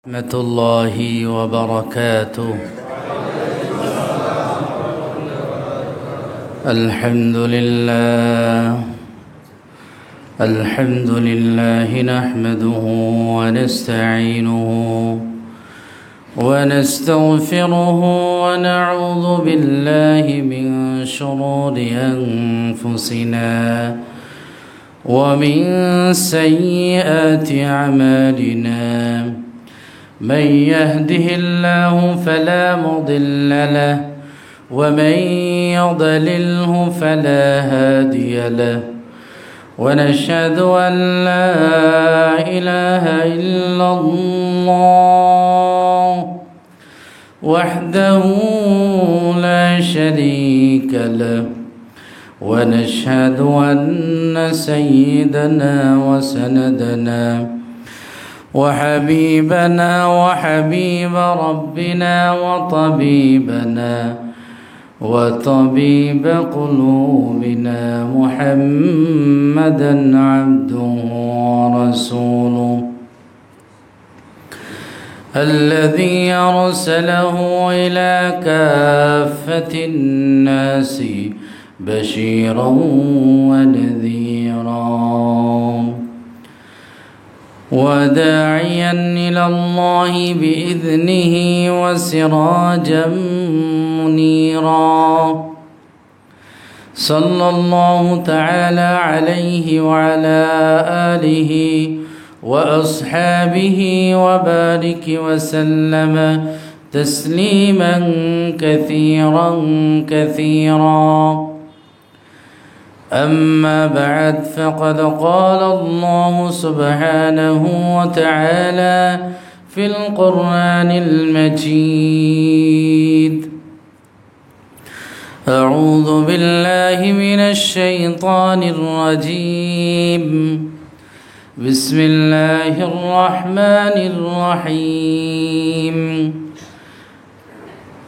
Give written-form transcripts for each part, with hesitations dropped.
ورحمة الله وبركاته. الحمد لله نحمده ونستعينه ونستغفره ونعوذ بالله من شرور أنفسنا ومن سيئات أعمالنا. من يهده الله فلا مضل له ومن يضلله فلا هادي له، ونشهد أن لا إله إلا الله وحده لا شريك له، ونشهد أن سيدنا وسندنا وحبيبنا وحبيب ربنا وطبيب قلوبنا محمدا عبده ورسوله الذي أرسله إلى كافة الناس بشيرا ونذيرا وداعيا إلى الله بإذنه وسراجا منيرا. صلى الله تعالى عليه وعلى آله وأصحابه وبارك وسلم تسليما كثيرا كثيرا. أما بعد، فقد قال الله سبحانه وتعالى في القرآن المجيد: أعوذ بالله من الشيطان الرجيم. بسم الله الرحمن الرحيم.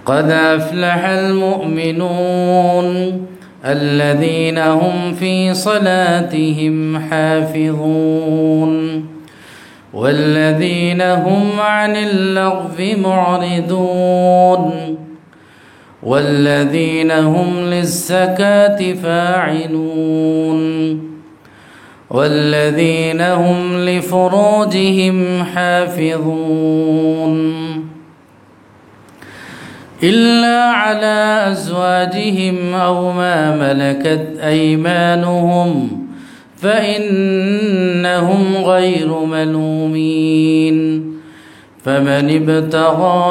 قد أفلح المؤمنون الذين هم في صلاتهم حافظون والذين هم عن اللغو معرضون والذين هم للزكاة فاعلون والذين هم لفروجهم حافظون إلا على أزواجهم أو ما ملكت أيمانهم فإنهم غير ملومين. فمن ابتغى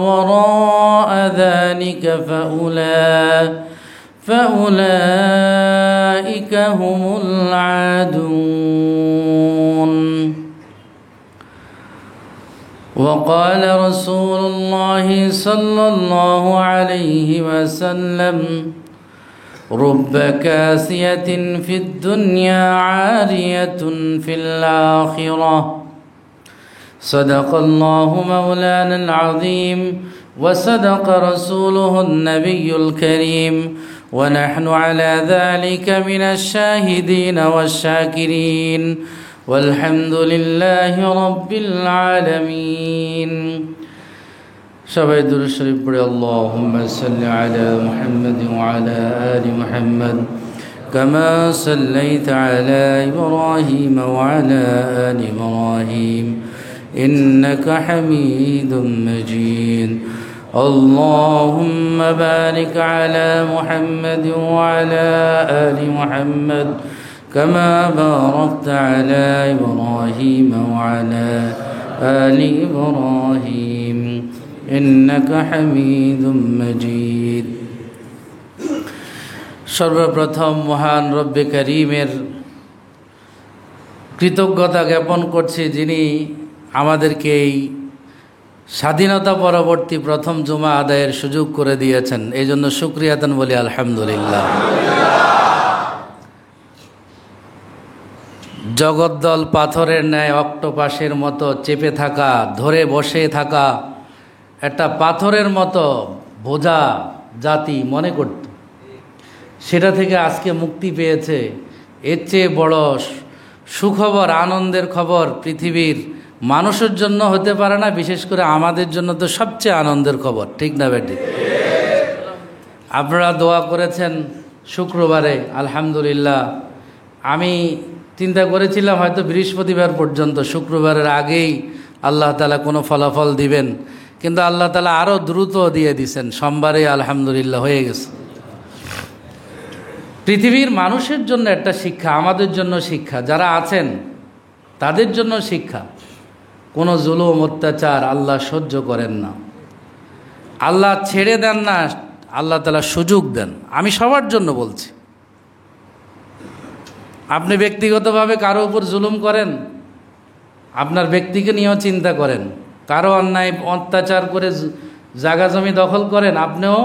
وراء ذلك فأولئك هم العادون. وقال رسول الله صلى الله عليه وسلم: رب كاسية في الدنيا عارية في الآخرة. صدق الله مولانا العظيم وصدق رسوله النبي الكريم، ونحن على ذلك من الشاهدين والشاكرين، والحمد لله رب العالمين. সবাই দুরূদ শরীফ পড়ে আল্লাহুম্মা সাল্লি আলা মুহাম্মাদ ওয়া আলা আলি মুহাম্মাদ কামা সাল্লাইতা আলা ইব্রাহিম ওয়া আলা আলি ইব্রাহিম ইন্নাকা হামিদুম মাজিদ। اللهم بارك على محمد وعلى آل محمد كما باركت على إبراهيم وعلى آل إبراهيم إنك حميد مجيد। সর্বপ্রথম মহান রব্বে করিমের কৃতজ্ঞতা জ্ঞাপন করছি, যিনি আমাদেরকে এই স্বাধীনতা পরবর্তী প্রথম জুমা আদায়ের সুযোগ করে দিয়েছেন। এই জন্য শুকরিয়াতান বলি আলহামদুলিল্লাহ। জগদ্দল পাথরের ন্যায় অক্টোপাসের মতো চেপে থাকা, ধরে বসে থাকা একটা পাথরের মতো বোঝা জাতি মনে করত, সেটা থেকে আজকে মুক্তি পেয়েছে। এর চেয়ে বড় সুখবর, আনন্দের খবর পৃথিবীর মানুষের জন্য হতে পারে না, বিশেষ করে আমাদের জন্য তো সবচেয়ে আনন্দের খবর, ঠিক না বেটি? আপনারা দোয়া করেছেন শুক্রবারে, আলহামদুলিল্লাহ। আমি চিন্তা করেছিলাম হয়তো বৃহস্পতিবার পর্যন্ত, শুক্রবারের আগেই আল্লাহ তাআলা কোনো ফলাফল দিবেন, কিন্তু আল্লাহ তাআলা আরও দ্রুত দিয়ে দিছেন, সোমবারে আলহামদুলিল্লাহ হয়ে গেছে। পৃথিবীর মানুষের জন্য একটা শিক্ষা, আমাদের জন্য শিক্ষা, যারা আছেন তাদের জন্য শিক্ষা। কোনো জুলুম অত্যাচার আল্লাহ সহ্য করেন না, আল্লাহ ছেড়ে দেন না, আল্লাহ তাআলা সুযোগ দেন। আমি সবার জন্য বলছি। আপনি ব্যক্তিগতভাবে কারো উপর জুলুম করেন, আপনার ব্যক্তিকে নিয়েও চিন্তা করেন। কারো অন্যায় অত্যাচার করে জায়গা জমি দখল করেন, আপনিও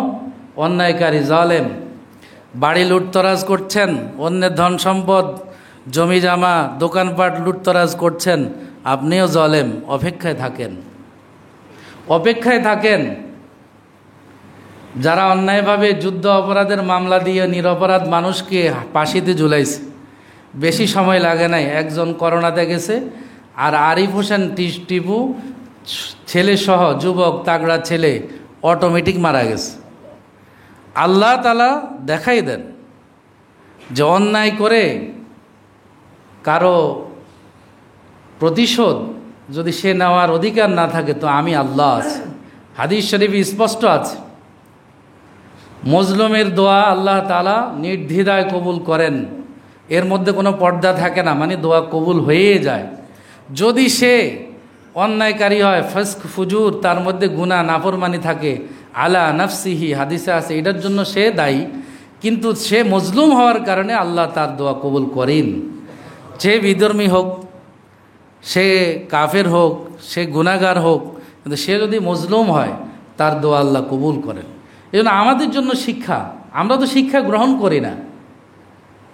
অন্যায়কারী, জালেম। বাড়ি লুটতরাজ করছেন, অন্যের ধন সম্পদ জমি জামা দোকানপাট লুটতরাজ করছেন, আপনিও জালেম। অপেক্ষায় থাকেন, অপেক্ষায় থাকেন। যারা অন্যায়ভাবে যুদ্ধ অপরাধের মামলা দিয়ে নিরপরাধ মানুষকে ফাঁসিতে ঝুলাইছে, বেশি সময় লাগে নাই, একজন করোনাতে গেছে, আর আরিফ হোসেন টিপু ছেলেসহ যুবক তাগড়া ছেলে অটোমেটিক মারা গেছে। আল্লাহ তাআলা দেখাই দেন যে অন্যায় করে কারো প্রতিশোধ যদি সে নেওয়ার অধিকার না থাকে, তো আমি আল্লাহ আছি। হাদিস শরীফে স্পষ্ট আছে, মজলুমের দোয়া আল্লাহ তাআলা নির্দ্বিধায় কবুল করেন, এর মধ্যে কোনো পর্দা থাকে না, মানে দোয়া কবুল হয়ে যায়। যদি সে অন্যায়কারী হয়, ফস্ক ফুজুর, তার মধ্যে গুনাহ নাফরমানি থাকে, আলা নাফসিহি হাদিসে আছে, এটার জন্য সে দায়ী, কিন্তু সে মজলুম হওয়ার কারণে আল্লাহ তার দোয়া কবুল করেন। সে বিধর্মী হোক, সে কাফের হোক, সে গুনাহগার হোক, কিন্তু সে যদি মজলুম হয় তার দোয়া আল্লাহ কবুল করেন। এই জন্য আমাদের জন্য শিক্ষা। আমরা তো শিক্ষা গ্রহণ করি না,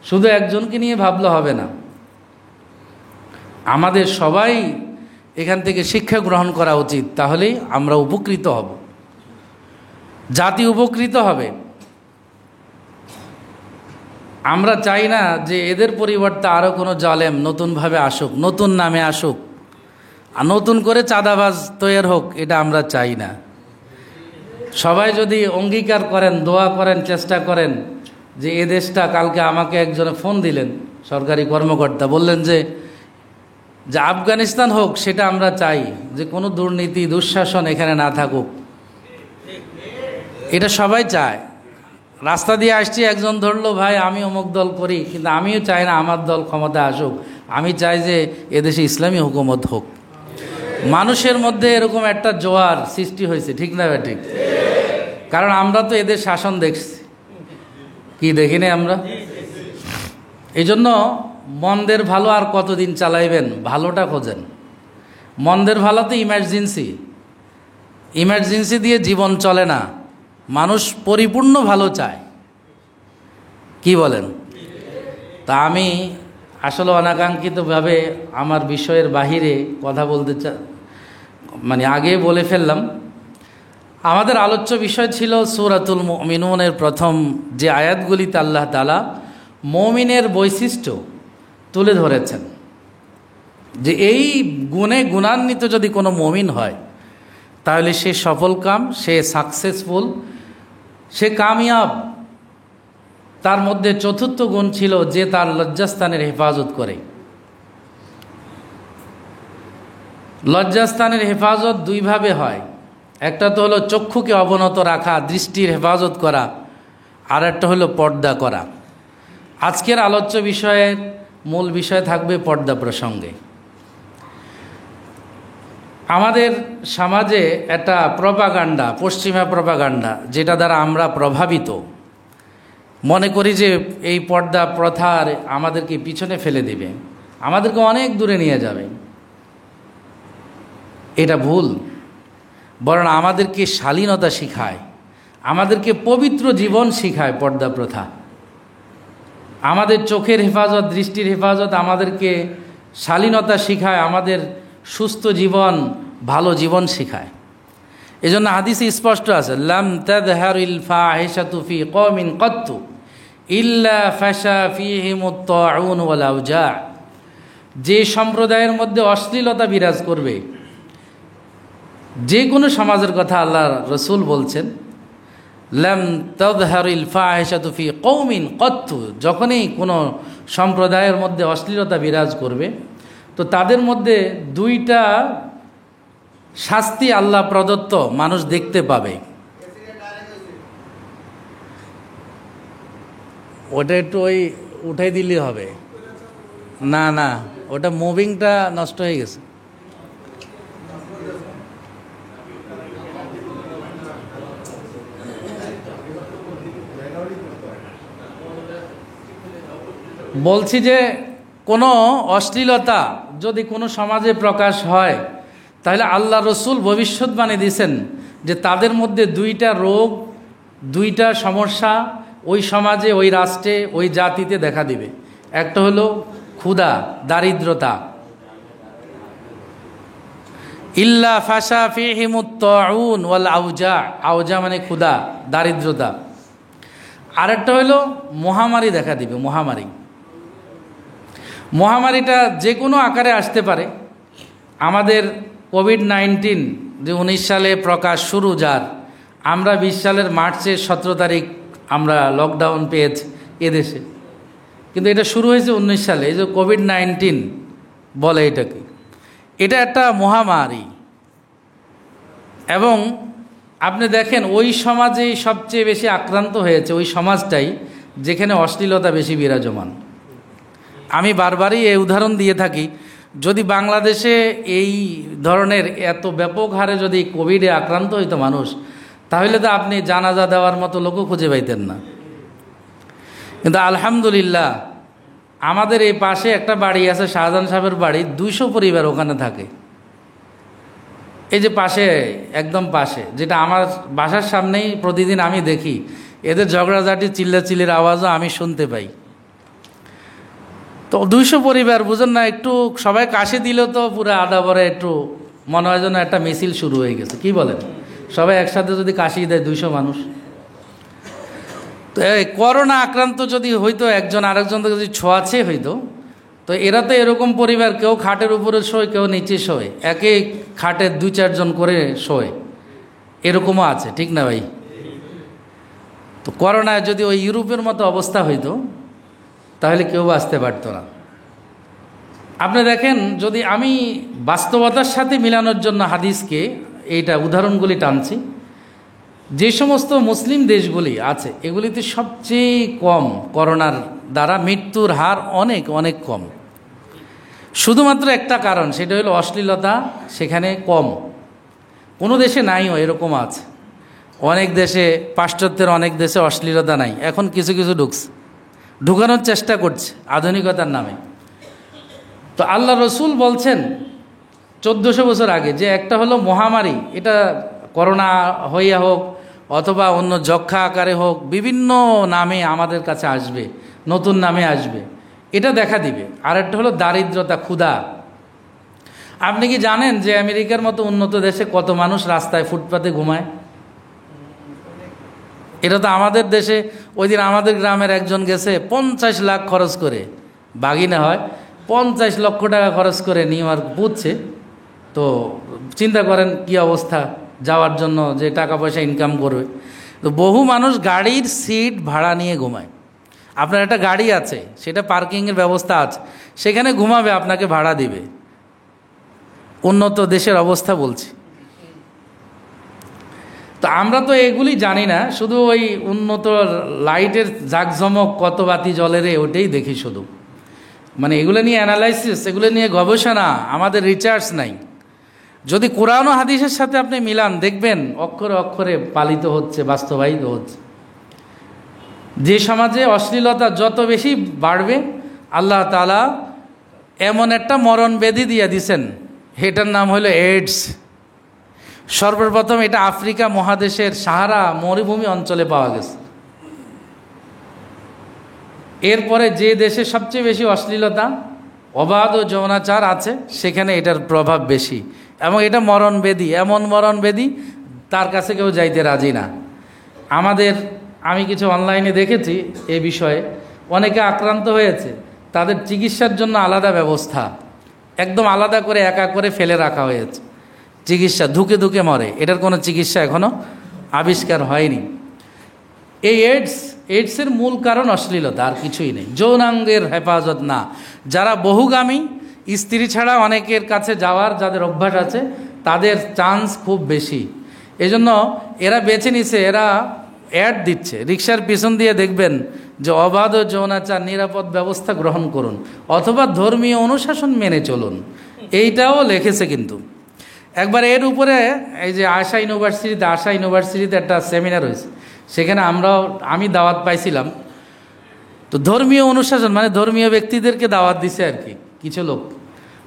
শুধু একজনকে নিয়ে ভাবলে হবে না, আমাদের সবাই এখান থেকে শিক্ষা গ্রহণ করা উচিত, তাহলেই আমরা উপকৃত হব, জাতি উপকৃত হবে। আমরা চাই না যে এদের পরিবর্তে আরও কোনো জালেম নতুনভাবে আসুক, নতুন নামে আসুক, আর নতুন করে চাঁদাবাজ তৈরি হোক, এটা আমরা চাই না। সবাই যদি অঙ্গীকার করেন, দোয়া করেন, চেষ্টা করেন যে এ দেশটা, কালকে আমাকে একজনে ফোন দিলেন, সরকারি কর্মকর্তা, বললেন যে আফগানিস্তান হোক, সেটা আমরা চাই, যে কোনো দুর্নীতি দুঃশাসন এখানে না থাকুক, এটা সবাই চায়। রাস্তা দিয়ে আসছি, একজন ধরলো, ভাই আমি অমুক দল করি, কিন্তু আমিও চাই না আমার দল ক্ষমতা আসুক, আমি চাই যে এদেশে ইসলামী হুকুমত হোক। মানুষের মধ্যে এরকম একটা জোয়ার সৃষ্টি হয়েছে, ঠিক না ঠিক? কারণ আমরা তো এদের শাসন দেখছি, কি দেখিনি আমরা? এই জন্য মন্দের ভালো আর কতদিন চালাইবেন, ভালোটা খোঁজেন। মন্দের ভালো তো ইমার্জেন্সি, ইমার্জেন্সি দিয়ে জীবন চলে না, মানুষ পরিপূর্ণ ভালো চায়, কি বলেন? তা আমি আসলে অনাকাঙ্ক্ষিতভাবে আমার বিষয়ের বাহিরে কথা বলতে মানে আগে বলে ফেললাম। আমাদের আলোচ্য বিষয় ছিল সূরাতুল মুমিনুনের প্রথম যে আয়াতগুলিতে আল্লাহ তাআলা মুমিনের বৈশিষ্ট্য তুলে ধরেছেন, যে এই গুণে গুণান্বিত যদি কোনো মুমিন হয় তাহলে সে সফলকাম, সে সাকসেসফুল, সে কামিয়াব। তার মধ্যে চতুর্থ গুণ ছিল যে তার লজ্জাস্থানের হেফাজত করে। লজ্জাস্থানের হেফাজত দুইভাবে হয়, একটা তো হলো চক্ষুকে অবনত রাখা, দৃষ্টির হেফাজত করা, আর একটা হলো পর্দা করা। আজকের আলোচ্য বিষয়ের মূল বিষয় থাকবে পর্দা প্রসঙ্গে। আমাদের সমাজে একটা প্রপাগান্ডা, পশ্চিমা প্রপাগান্ডা, যেটা দ্বারা আমরা প্রভাবিত, মনে করি যে এই পর্দা প্রথার আমাদেরকে পিছনে ফেলে দেবে, আমাদেরকে অনেক দূরে নিয়ে যাবে। এটা ভুল, বরং আমাদেরকে শালীনতা শিখায়, আমাদেরকে পবিত্র জীবন শিখায় পর্দা প্রথা। আমাদের চোখের হেফাজত, দৃষ্টির হেফাজত আমাদেরকে শালীনতা শিখায়, আমাদের সুস্থ জীবন, ভালো জীবন শিখায়। এজন্য হাদিসে স্পষ্ট আছে, লাম তাযহারিল ফাহিশাতু ফি কওমিন কাত্তু ইল্লা ফাশা ফীহিমুত তাউন ওয়াল আওজা। যে সম্প্রদায়ের মধ্যে অশ্লীলতা বিরাজ করবে, যে কোনো সমাজের কথা আল্লাহ রসুল বলছেন, লাম তাযহারিল ফাহিশাতু ফি কওমিন কত্তু, যখনই কোনো সম্প্রদায়ের মধ্যে অশ্লীলতা বিরাজ করবে তো তাদের মধ্যে দুইটা শাস্তি আল্লাহ প্রদত্ত মানুষ দেখতে পাবে। ওটা একটু ওই উঠাই দিলে হবে না, না ওটা মুভিংটা নষ্ট হয়ে গেছে। বলছি যে কোনো অশ্লীলতা যদি কোনো সমাজে প্রকাশ হয় তাহলে আল্লাহ রসুল ভবিষ্যৎবাণী দিয়েছেন যে তাদের মধ্যে দুইটা রোগ, দুইটা সমস্যা ওই সমাজে, ওই রাষ্ট্রে, ওই জাতিতে দেখা দিবে। একটা হলো ক্ষুধা, দারিদ্রতা, ইল্লা ফাশা ফিহিমুত তাউন ওয়াল আউজা, আউজা মানে ক্ষুধা, দারিদ্রতা। আরেকটা হলো মহামারী দেখা দিবে। মহামারীটা যে কোনো আকারে আসতে পারে। আমাদের কোভিড-19 যে 19 সালে প্রকাশ শুরু, যার আমরা 20 সালের মার্চের 17 তারিখ আমরা লকডাউন পেয়েছি এদেশে, কিন্তু এটা শুরু হয়েছে 19 সালে। এই যে কোভিড-19 বলে এটাকে, এটা একটা মহামারী। এবং আপনি দেখেন ওই সমাজেই সবচেয়ে বেশি আক্রান্ত হয়েছে ওই সমাজটাই যেখানে অশ্লীলতা বেশি বিরাজমান। আমি বারবারই এই উদাহরণ দিয়ে থাকি, যদি বাংলাদেশে এই ধরনের এত ব্যাপক হারে যদি কোভিডে আক্রান্ত হইতো মানুষ, তাহলে তো আপনি জানাজা দেওয়ার মতো লোকও খুঁজে পাইতেন না। কিন্তু আলহামদুলিল্লাহ আমাদের এই পাশে একটা বাড়ি আছে, শাহজাহান সাহেবের বাড়ি, 200 পরিবার ওখানে থাকে। এই যে পাশে, একদম পাশে, যেটা আমার বাসার সামনেই প্রতিদিন আমি দেখি, এদের ঝগড়াঝাটি চিল্লাচিল্লির আওয়াজও আমি শুনতে পাই। তো 200 পরিবার, বুঝেন না, একটু সবাই কাশি দিল তো পুরো আধা ভরে একটু মনে হয় যেন একটা মিছিল শুরু হয়ে গেছে। কি বলেন? সবাই একসাথে যদি কাশি দেয় 200 মানুষ, তো এই করোনা আক্রান্ত যদি হইতো, একজন আরেকজনকে যদি ছোঁয়াছে হইতো, তো এরা তো এরকম পরিবার, কেউ খাটের উপরে শোয়, কেউ নিচে শোয়, একে খাটে 2-4 জন করে শোয়, এরকমও আছে, ঠিক না ভাই? তো করোনায় যদি ওই ইউরোপের মতো অবস্থা হইতো তাহলে কেউ বাঁচতে পারতো না। আপনি দেখেন, যদি আমি বাস্তবতার সাথে মিলানোর জন্য হাদিসকে এইটা উদাহরণগুলি টানছি, যে সমস্ত মুসলিম দেশগুলি আছে এগুলিতে সবচেয়ে কম করোনার দ্বারা মৃত্যুর হার অনেক অনেক কম। শুধুমাত্র একটা কারণ, সেটা হলো অশ্লীলতা সেখানে কম। কোনো দেশে নাইও, এরকম আছে। অনেক দেশে, পাশ্চাত্যের অনেক দেশে অশ্লীলতা নাই, এখন কিছু কিছু ঢুকানোর চেষ্টা করছে আধুনিকতার নামে। তো আল্লাহ রসুল বলছেন 1400 বছর আগে যে একটা হলো মহামারী, এটা করোনা হইয়া হোক অথবা অন্য যক্ষা আকারে হোক, বিভিন্ন নামে আমাদের কাছে আসবে, নতুন নামে আসবে, এটা দেখা দিবে। আর একটা হলো দারিদ্রতা, ক্ষুধা। আপনি কি জানেন যে আমেরিকার মতো উন্নত দেশে কত মানুষ রাস্তায় ফুটপাতে ঘুমায়? এটা তো আমাদের দেশে, ওই দিন আমাদের গ্রামের একজন গেছে 50 লাখ খরচ করে, বাগিনা হয়, 50 লক্ষ টাকা খরচ করে নিউ ইয়র্ক বুঝছে। তো চিন্তা করেন কি অবস্থা যাওয়ার জন্য, যে টাকা পয়সা ইনকাম করবে। তো বহু মানুষ গাড়ির সিট ভাড়া নিয়ে ঘুমায়। আপনার একটা গাড়ি আছে, সেটা পার্কিংয়ের ব্যবস্থা আছে, সেখানে ঘুমাবে, আপনাকে ভাড়া দিবে। উন্নত দেশের অবস্থা বলছি। তো আমরা তো এগুলি জানি না, শুধু ওই উন্নত লাইটের জাকজমক, কত বাতি জ্বলে রে, ওটাই দেখি শুধু। মানে এগুলো নিয়ে অ্যানালাইসিস, এগুলো নিয়ে গবেষণা, আমাদের রিসার্চ নাই। যদি কোরআন ও হাদিসের সাথে আপনি মিলান, দেখবেন অক্ষরে অক্ষরে পালিত হচ্ছে, বাস্তবায়িত হচ্ছে। যে সমাজে অশ্লীলতা যত বেশি বাড়বে, আল্লাহ তাআলা এমন একটা মরণ ব্যাধি দিয়ে দিছেন, এটার নাম হলো এইডস। সর্বপ্রথম এটা আফ্রিকা মহাদেশের সাহারা মরুভূমি অঞ্চলে পাওয়া গেছে। এরপরে যে দেশে সবচেয়ে বেশি অশ্লীলতা, অবাধ ও যৌনাচার আছে, সেখানে এটার প্রভাব বেশি। এবং এটা মরণ ব্যাধি, এমন মরণ ব্যাধি তার কাছে কেউ যাইতে রাজি না। আমি কিছু অনলাইনে দেখেছি এ বিষয়ে, অনেকে আক্রান্ত হয়েছে, তাদের চিকিৎসার জন্য আলাদা ব্যবস্থা, একদম আলাদা করে একা করে ফেলে রাখা হয়েছে। চিকিৎসা ধুকে ধুকে মরে, এটার কোনো চিকিৎসা এখনও আবিষ্কার হয়নি। এই এইডসের মূল কারণ অশ্লীলতা, আর কিছুই নেই। যৌনাঙ্গের হেফাজত না। যারা বহুগামী, স্ত্রী ছাড়া অনেকের কাছে যাওয়ার যাদের অভ্যাস আছে, তাদের চান্স খুব বেশি। এজন্য এরা বেছে নিছে, এরা অ্যাড দিচ্ছে রিক্সার পিছন দিয়ে, দেখবেন যে অবাধ যৌনাচার নিরাপদ ব্যবস্থা গ্রহণ করুন অথবা ধর্মীয় অনুশাসন মেনে চলুন, এইটাও লিখেছে। কিন্তু একবার এর উপরে এই যে আশা ইউনিভার্সিটিতে একটা সেমিনার হয়েছে, সেখানে আমি দাওয়াত পাইছিলাম। তো ধর্মীয় অনুশাসন মানে ধর্মীয় ব্যক্তিদেরকে দাওয়াত দিছে আর কি কিছু লোক।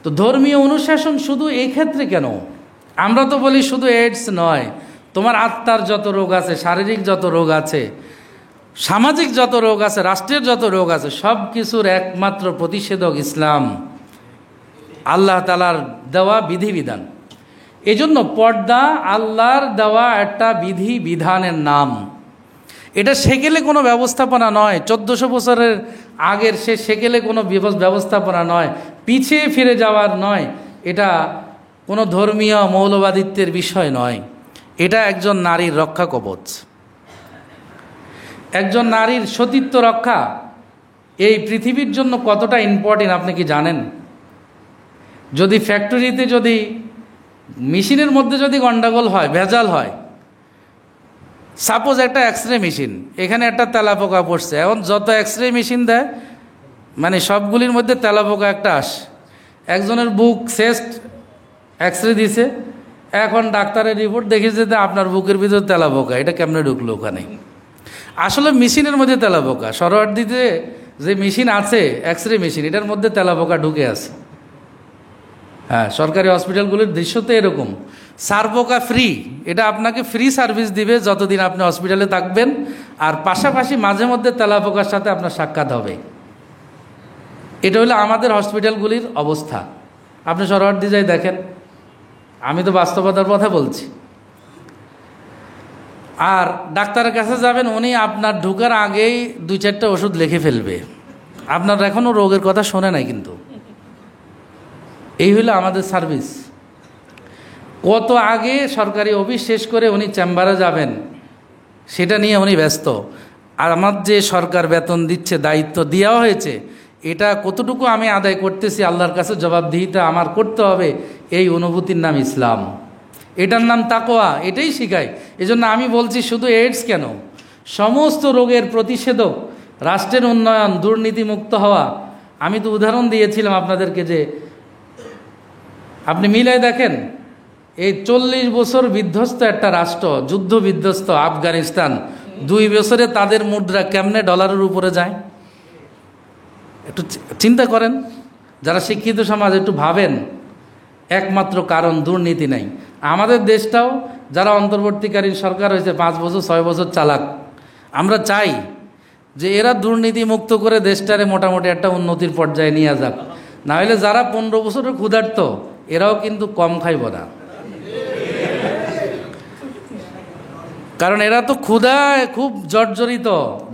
তো ধর্মীয় অনুশাসন শুধু এই ক্ষেত্রে কেন? আমরা তো বলি শুধু এইডস নয়, তোমার আত্মার যত রোগ আছে, শারীরিক যত রোগ আছে, সামাজিক যত রোগ আছে, রাষ্ট্রের যত রোগ আছে, সব কিছুর একমাত্র প্রতিষেধক ইসলাম, আল্লাহ তাআলার দেওয়া বিধিবিধান। এজন্য পর্দা আল্লাহর দেওয়া একটা বিধি বিধানের নাম। এটা সেকেলে কোনো ব্যবস্থাপনা নয়, 1400 বছরের আগের সে সেকেলে কোনো ব্যবস্থাপনা নয়, পিছিয়ে ফিরে যাওয়ার নয়, এটা কোনো ধর্মীয় মৌলবাদিত্বের বিষয় নয়। এটা একজন নারীর রক্ষা কবচ, একজন নারীর সতীত্ব রক্ষা এই পৃথিবীর জন্য কতটা ইম্পর্টেন্ট আপনি কি জানেন? যদি ফ্যাক্টরিতে যদি মেশিনের মধ্যে যদি গন্ডগোল হয়, ভেজাল হয়, সাপোজ একটা এক্সরে মেশিন, এখানে একটা তেলাপোকা পড়ছে, এখন যত এক্সরে মেশিন দেয় মানে সবগুলির মধ্যে তেলাপোকা একটা আসে। একজনের বুক চেস্ট এক্সরে দিছে, এখন ডাক্তারের রিপোর্ট দেখেছে যে আপনার বুকের ভিতরে তেলাপোকা, এটা কেমনে ঢুকলো ওখানে? আসলে মেশিনের মধ্যে তেলাপোকা, সরোয়ার্দিতে যে মেশিন আছে এক্সরে মেশিন, এটার মধ্যে তেলাপোকা ঢুকে আছে। হ্যাঁ, সরকারি হসপিটালগুলির দৃশ্যতে এরকম। সারপোকা ফ্রি, এটা আপনাকে ফ্রি সার্ভিস দিবে যতদিন আপনি হসপিটালে থাকবেন, আর পাশাপাশি মাঝে মধ্যে তেলাপোকার সাথে আপনার সাক্ষাৎ হবে। এটা হলো আমাদের হসপিটালগুলির অবস্থা। আপনি সরোয়ার্দি যাই দেখেন, আমি তো বাস্তবতার কথা বলছি। আর ডাক্তারের কাছে যাবেন, উনি আপনার ঢোকার আগেই 2-4টা ওষুধ লিখে ফেলবে, আপনার এখনও রোগের কথা শোনে নাই কিন্তু। এই হলো আমাদের সার্ভিস। কত আগে সরকারি অফিস শেষ করে উনি চেম্বারে যাবেন সেটা নিয়ে উনি ব্যস্ত। আর আমার যে সরকার বেতন দিচ্ছে, দায়িত্ব দেওয়া হয়েছে, এটা কতটুকু আমি আদায় করতেছি আল্লাহর কাছে জবাবদিহিতা আমার করতে হবে, এই অনুভূতির নাম ইসলাম, এটার নাম তাকওয়া, এটাই শিখায়। এজন্য আমি বলছি শুধু এইডস কেন, সমস্ত রোগের প্রতিষেধক, রাষ্ট্রের উন্নয়ন, দুর্নীতিমুক্ত হওয়া। আমি তো উদাহরণ দিয়েছিলাম আপনাদেরকে যে আপনি মিলাই দেখেন, এই 40 বছর বিধ্বস্ত একটা রাষ্ট্র, যুদ্ধ বিধ্বস্ত আফগানিস্তান, 2 বছরে তাদের মুদ্রা কেমনে ডলারের উপরে যায়? একটু চিন্তা করেন, যারা শিক্ষিত সমাজ একটু ভাবেন। একমাত্র কারণ দুর্নীতি নাই। আমাদের দেশটাও যারা অন্তর্বর্তীকালীন সরকার হয়েছে 5 বছর 6 বছর চালাক, আমরা চাই যে এরা দুর্নীতি মুক্ত করে দেশটারে মোটামুটি একটা উন্নতির পর্যায়ে নিয়ে যাক। না হলে যারা 15 বছরের ক্ষুধার্ত, এরাও কিন্তু কম খাইব না, কারণ এরা তো ক্ষুধায় খুব জর্জরিত,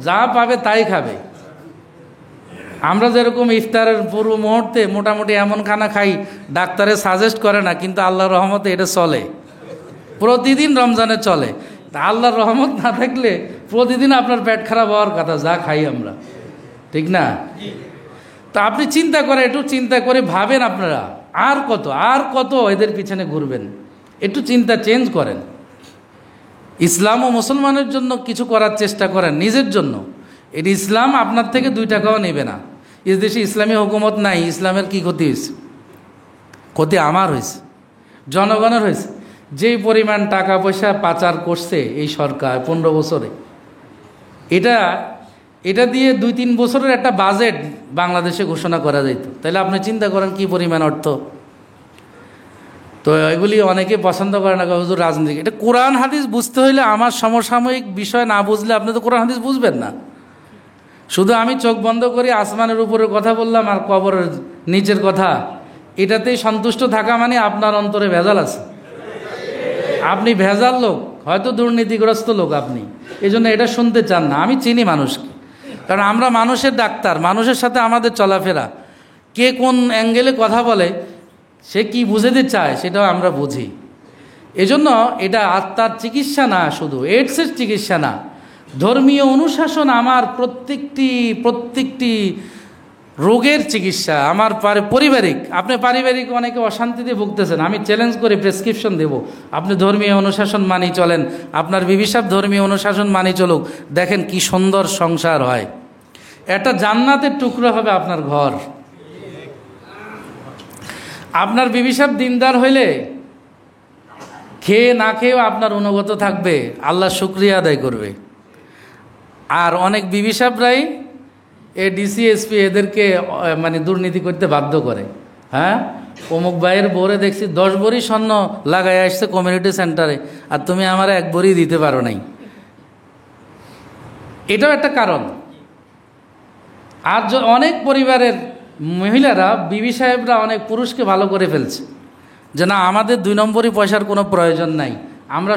যা পাবে তাই খাবে। আমরা যেরকম ইফতারের পূর্ব মুহূর্তে মোটামুটি এমন খানা খাই ডাক্তারে সাজেস্ট করে না, কিন্তু আল্লাহর রহমতে এটা চলে, প্রতিদিন রমজানে চলে। তা আল্লাহর রহমত না থাকলে প্রতিদিন আপনার পেট খারাপ হওয়ার কথা, যা খাই আমরা, ঠিক না? তা আপনি চিন্তা করেন, একটু চিন্তা করে ভাবেন আপনারা আর কত এদের পিছনে ঘুরবেন? একটু চিন্তা চেঞ্জ করেন। ইসলাম ও মুসলমানের জন্য কিছু করার চেষ্টা করেন, নিজের জন্য। এটি ইসলাম আপনার থেকে 2 টাকাও নেবে না। এই দেশে ইসলামী হুকুমত নাই, ইসলামের কি ক্ষতি হয়েছে? ক্ষতি আমার হয়েছে, জনগণের হয়েছে। যেই পরিমাণ টাকা পয়সা পাচার করছে এই সরকার 15 বছরে, এটা দিয়ে 2-3 বছরের একটা বাজেট বাংলাদেশে ঘোষণা করা যেত। তাহলে আপনি চিন্তা করেন কি পরিমাণ অর্থ। তো এগুলি অনেকে পছন্দ করে না, হুজুর রাজনীতি। এটা কোরআন হাদিস বুঝতে হইলে, আমার সমসাময়িক বিষয় না বুঝলে আপনি তো কোরআন হাদিস বুঝবেন না। শুধু আমি চোখ বন্ধ করে আসমানের উপরের কথা বললাম আর কবরের নিচের কথা, এটাতেই সন্তুষ্ট থাকা মানে আপনার অন্তরে ভেজাল আছে। আপনি ভেজাল লোক, হয়তো দুর্নীতিগ্রস্ত লোক আপনি, এই জন্য এটা শুনতে চান না। আমি চিনি মানুষকে, কারণ আমরা মানুষের ডাক্তার, মানুষের সাথে আমাদের চলাফেরা, কে কোন অ্যাঙ্গেলে কথা বলে, সে কি বুঝাতে চায় সেটাও আমরা বুঝি। এজন্য এটা আত্মার চিকিৎসা না, শুধু এইডসের চিকিৎসা না, ধর্মীয় অনুশাসন আমার প্রত্যেকটি রোগের চিকিৎসা। আমার পারিবারিক, আপনি পারিবারিক অনেকে অশান্তিতে ভুগতেছেন, আমি চ্যালেঞ্জ করে প্রেসক্রিপশন দেব, আপনি ধর্মীয় অনুশাসন মানি চলেন, আপনার বিবি সাহেব ধর্মীয় অনুশাসন মানি চলুক, দেখেন কি সুন্দর সংসার হয়। একটা জান্নাতের টুকরো হবে আপনার ঘর। আপনার বিবি সাহেব দিনদার হইলে খেয়ে না খেয়েও আপনার অনুগত থাকবে, আল্লাহ শুকরিয়া আদায় করবে। আর অনেক বিবি সাহেবরাই ডিসি এসপি এদেরকে মানে দুর্নীতি করতে বাধ্য করে। হ্যাঁ, অমুক ভাইয়ের বোরে দেখছি 10 ভরি স্বর্ণ লাগাই আসছে কমিউনিটি সেন্টারে, আর তুমি আমার 1 ভরি দিতে পারো নাই। এটাও একটা কারণ। আর অনেক পরিবারের মহিলারা, বিবি সাহেবরা অনেক পুরুষকে ভালো করে ফেলছে, যে না আমাদের 2 নম্বরই পয়সার কোনো প্রয়োজন নাই, আমরা